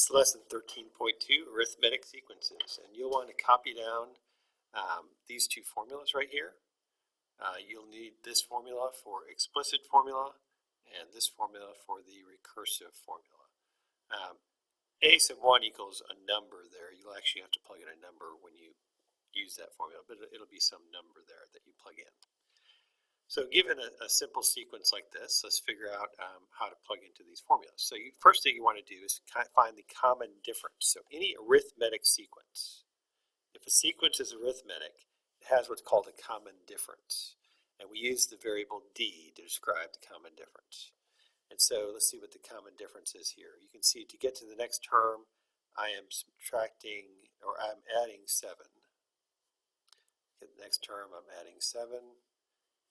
This is lesson 13.2, arithmetic sequences, and you'll want to copy down these two formulas right here. You'll need this formula for explicit formula and this formula for the recursive formula. A sub 1 equals a number there. You'll actually have to plug in a number when you use that formula, but it'll be some number there that you plug in. So given a simple sequence like this, let's figure out how to plug into these formulas. So first thing you want to do is find the common difference. So any arithmetic sequence, if a sequence is arithmetic, it has what's called a common difference. And we use the variable d to describe the common difference. And so let's see what the common difference is here. You can see to get to the next term, I am subtracting, or I'm adding 7. Get the next term, I'm adding 7.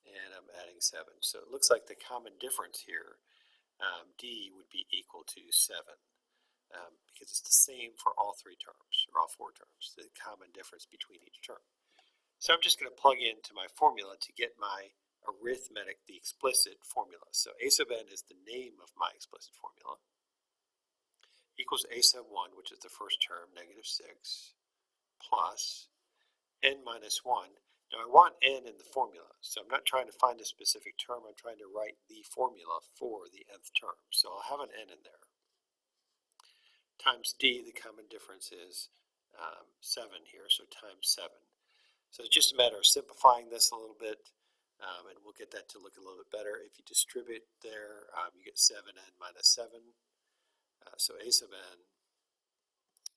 And I'm adding 7. So it looks like the common difference here, d would be equal to 7 because it's the same for all three terms, or all four terms, the common difference between each term. So I'm just going to plug into my formula to get my arithmetic, the explicit formula. So a sub n is the name of my explicit formula, equals a sub 1, which is the first term, negative 6, plus n minus 1. Now I want n in the formula, so I'm not trying to find a specific term, I'm trying to write the formula for the nth term. So I'll have an n in there. Times d, the common difference is 7 here, so times 7. So it's just a matter of simplifying this a little bit, and we'll get that to look a little bit better. If you distribute there, you get 7n minus 7. So a sub n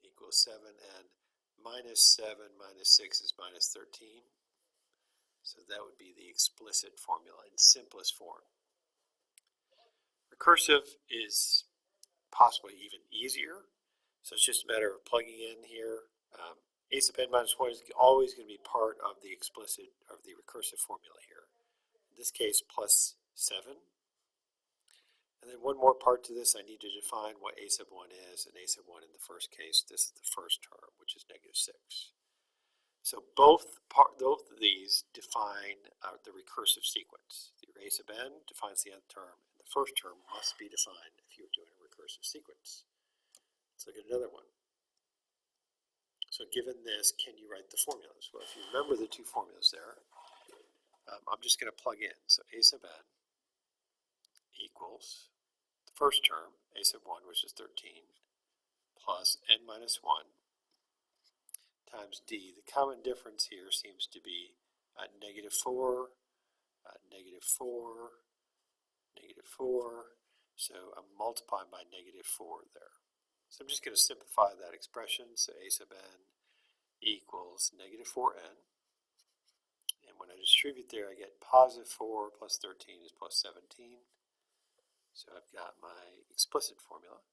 equals 7n minus 7 minus 6 is minus 13. So that would be the explicit formula in simplest form. Recursive is possibly even easier. So it's just a matter of plugging in here. A sub n minus 1 is always going to be part of the explicit, of the recursive formula here. In this case, plus 7. And then one more part to this, I need to define what a sub 1 is. And a sub 1 in the first case, this is the first term, which is negative 6. So both of these define the recursive sequence. The a sub n defines the nth term, and the first term must be defined if you're doing a recursive sequence. Let's look at another one. So given this, can you write the formulas? Well, if you remember the two formulas there, I'm just going to plug in. So a sub n equals the first term, a sub 1, which is 13, plus n minus 1, times d. The common difference here seems to be negative 4, negative 4, negative 4. So I'm multiplying by negative 4 there. So I'm just going to simplify that expression. So a sub n equals negative 4n. And when I distribute there, I get positive 4 plus 13 is plus 17. So I've got my explicit formula.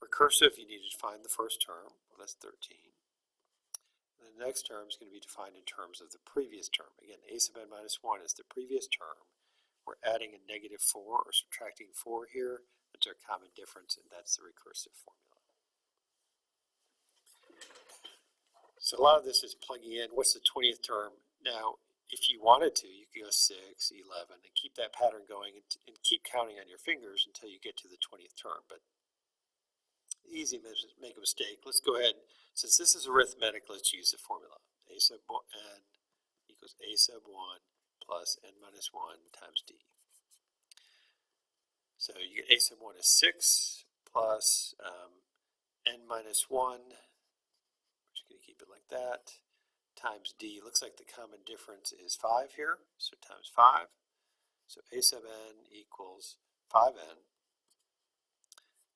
Recursive, you need to define the first term. Well, that's 13. The next term is going to be defined in terms of the previous term. Again, a sub n minus 1 is the previous term. We're adding a negative 4 or subtracting 4 here. That's our common difference, and that's the recursive formula. So a lot of this is plugging in. What's the 20th term? Now, if you wanted to, you could go 6, 11, and keep that pattern going and keep counting on your fingers until you get to the 20th term. But easy to make a mistake. Let's go ahead. Since this is arithmetic, let's use the formula. A sub n equals a sub 1 plus n minus 1 times d. So you get a sub 1 is 6 plus n minus 1. We're just going to keep it like that. Times d. Looks like the common difference is 5 here. So times 5. So a sub n equals 5n.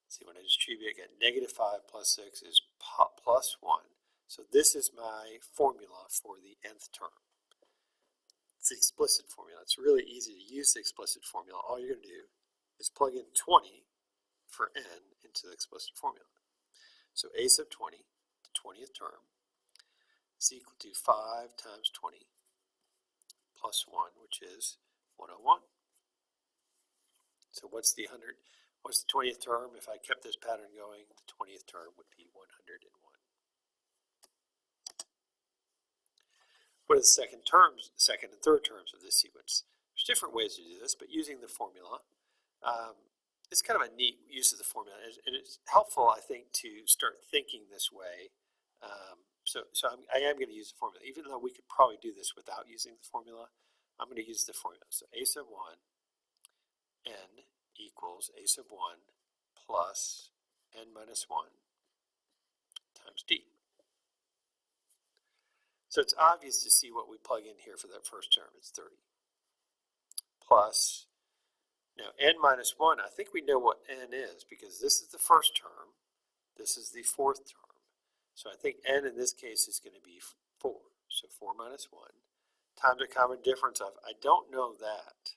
See, when I distribute, I get negative 5 plus 6 is plus 1. So this is my formula for the nth term. It's the explicit formula. It's really easy to use the explicit formula. All you're going to do is plug in 20 for n into the explicit formula. So a sub 20, the 20th term, is equal to 5 times 20 plus 1, which is 101. So what's the 20th term? If I kept this pattern going, the 20th term would be 101. What are the second and third terms of this sequence? There's different ways to do this, but using the formula, it's kind of a neat use of the formula, and it's helpful, I think, to start thinking this way. I am going to use the formula, even though we could probably do this without using the formula. I'm going to use the formula. So a sub 1 n equals a sub 1 plus n minus 1 times d. So it's obvious to see what we plug in here for that first term. It's 30 plus, now n minus 1, I think we know what n is because this is the first term, this is the fourth term. So I think n in this case is going to be 4. So 4 minus 1 times a common difference of, I don't know that,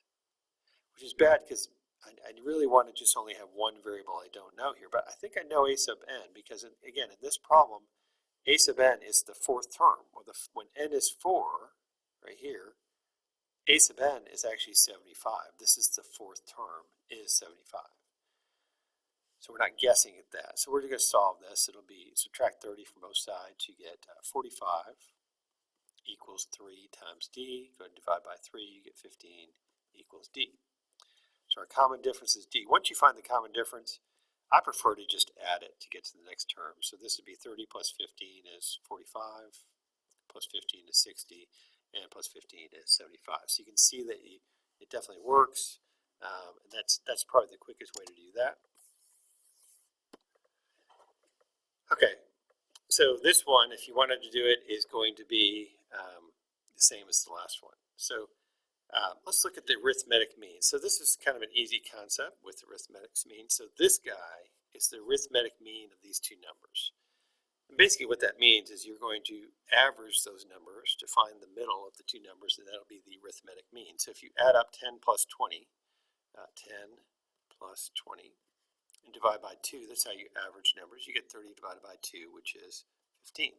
which is bad because I really want to just only have one variable I don't know here, but I think I know a sub n because, again, in this problem, a sub n is the fourth term. When n is 4, right here, a sub n is actually 75. This is the fourth term, is 75. So we're not guessing at that. So we're going to solve this. It'll be subtract 30 from both sides. You get 45 equals 3 times d. Go ahead and divide by 3. You get 15 equals d. So our common difference is d. Once you find the common difference, I prefer to just add it to get to the next term. So this would be 30 plus 15 is 45, plus 15 is 60, and plus 15 is 75. So you can see that it definitely works. And that's probably the quickest way to do that. Okay, so this one, if you wanted to do it, is going to be the same as the last one. So let's look at the arithmetic mean. So this is kind of an easy concept with the arithmetic mean. So this guy is the arithmetic mean of these two numbers. And basically what that means is you're going to average those numbers to find the middle of the two numbers, and that'll be the arithmetic mean. So if you add up 10 plus 20, 10 plus 20, and divide by 2, that's how you average numbers. You get 30 divided by 2, which is 15.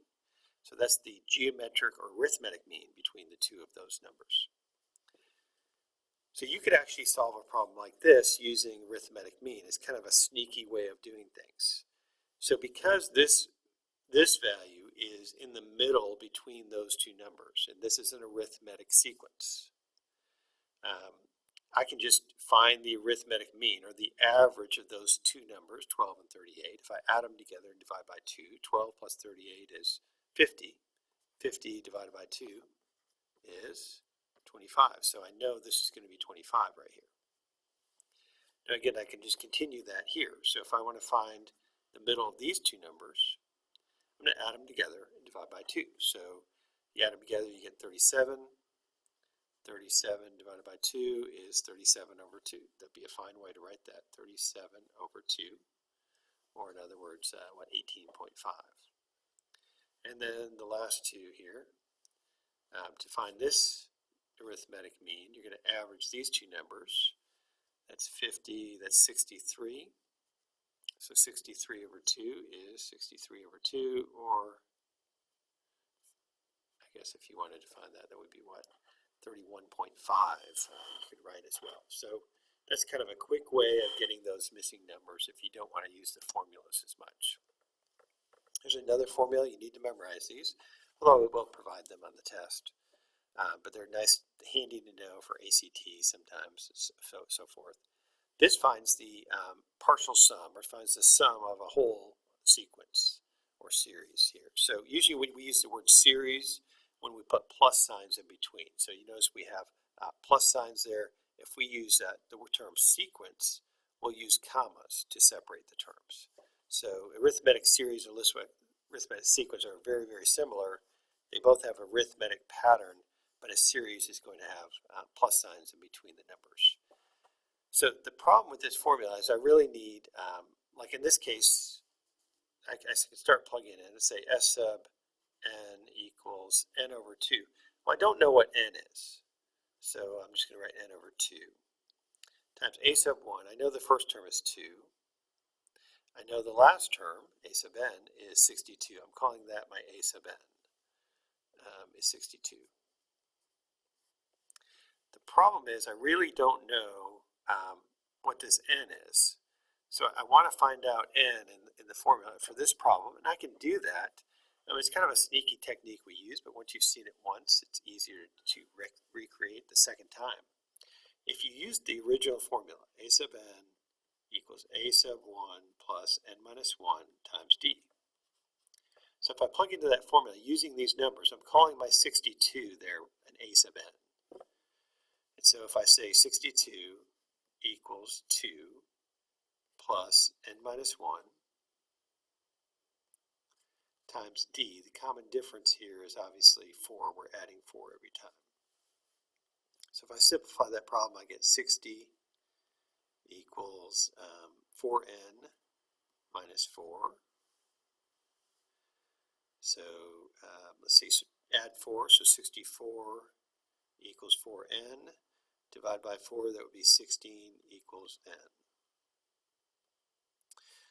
So that's the geometric or arithmetic mean between the two of those numbers. So you could actually solve a problem like this using arithmetic mean. It's kind of a sneaky way of doing things. So because this value is in the middle between those two numbers, and this is an arithmetic sequence, I can just find the arithmetic mean, or the average of those two numbers, 12 and 38. If I add them together and divide by 2, 12 plus 38 is 50. 50 divided by 2 is 25. So I know this is going to be 25 right here. Now again, I can just continue that here. So if I want to find the middle of these two numbers, I'm going to add them together and divide by 2. So you add them together, you get 37. 37 divided by 2 is 37 over 2. That'd be a fine way to write that, 37 over 2, or in other words, 18.5. And then the last two here, to find this arithmetic mean, you're going to average these two numbers. That's 50, that's 63. So 63 over 2 is 63 over 2, or I guess if you wanted to find that, that would be what? 31.5 you could write as well. So that's kind of a quick way of getting those missing numbers if you don't want to use the formulas as much. There's another formula. You need to memorize these, although we won't provide them on the test. But they're nice, handy to know for ACT sometimes, so forth. This finds the partial sum, or finds the sum of a whole sequence or series here. So usually when we use the word series, when we put plus signs in between. So you notice we have plus signs there. If we use the term sequence, we'll use commas to separate the terms. So arithmetic series or arithmetic sequence are very, very similar. They both have a arithmetic pattern, but a series is going to have plus signs in between the numbers. So the problem with this formula is I really need, like in this case, I can start plugging in and say S sub n equals n over 2. Well, I don't know what n is, so I'm just going to write n over 2 times a sub 1. I know the first term is 2. I know the last term, a sub n, is 62. I'm calling that my a sub n, is 62. The problem is I really don't know what this n is. So I want to find out n in the formula for this problem, and I can do that. It's kind of a sneaky technique we use, but once you've seen it once, it's easier to recreate the second time. If you use the original formula, a sub n equals a sub 1 plus n minus 1 times d. So if I plug into that formula using these numbers, I'm calling my 62 there an a sub n. And so if I say 62 equals 2 plus n minus 1 times d, the common difference here is obviously 4. We're adding 4 every time. So if I simplify that problem, I get 60 equals 4n minus 4. So let's see, add 4, so 64 equals 4n. Divide by 4, that would be 16 equals n.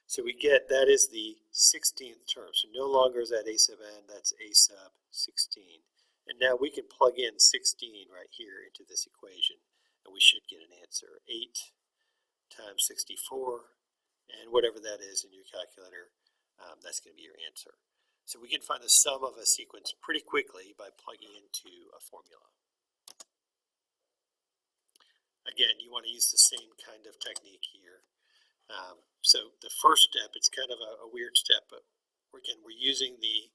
So we get that is the 16th term. So no longer is that a sub n, that's a sub 16. And now we can plug in 16 right here into this equation, and we should get an answer. 8 times 64, and whatever that is in your calculator, that's going to be your answer. So we can find the sum of a sequence pretty quickly by plugging into a formula. Again, you want to use the same kind of technique here. So the first step, it's kind of a weird step, but we're using the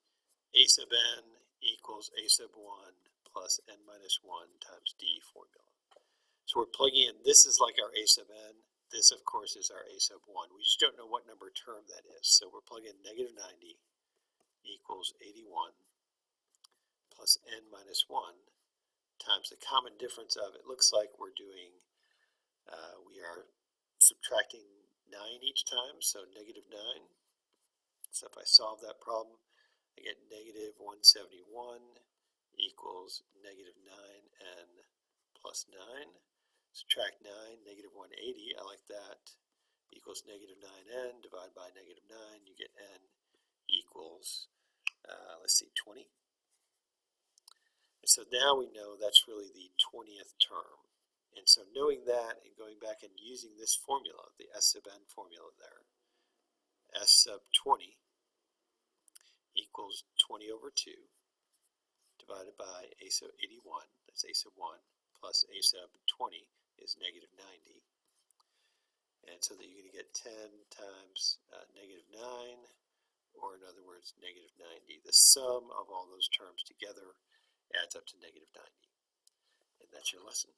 a sub n equals a sub 1 plus n minus 1 times d formula. So we're plugging in, this is like our a sub n, this of course is our a sub 1. We just don't know what number term that is. So we're plugging in negative 90 equals 81 plus n minus 1 times the common difference of, it looks like we're doing, we are subtracting 9 each time, so negative 9. So if I solve that problem, I get negative 171 equals negative 9n plus 9. Subtract 9, negative 180, I like that, equals negative 9n. Divide by negative 9, you get n equals, let's see, 20. And so now we know that's really the 20th term. And so knowing that and going back and using this formula, the S sub n formula there, S sub 20 equals 20 over 2 divided by a sub 81, that's a sub 1, plus a sub 20 is negative 90. And so that you're going to get 10 times negative 9, or in other words, negative 90. The sum of all those terms together adds up to negative 90. And that's your lesson.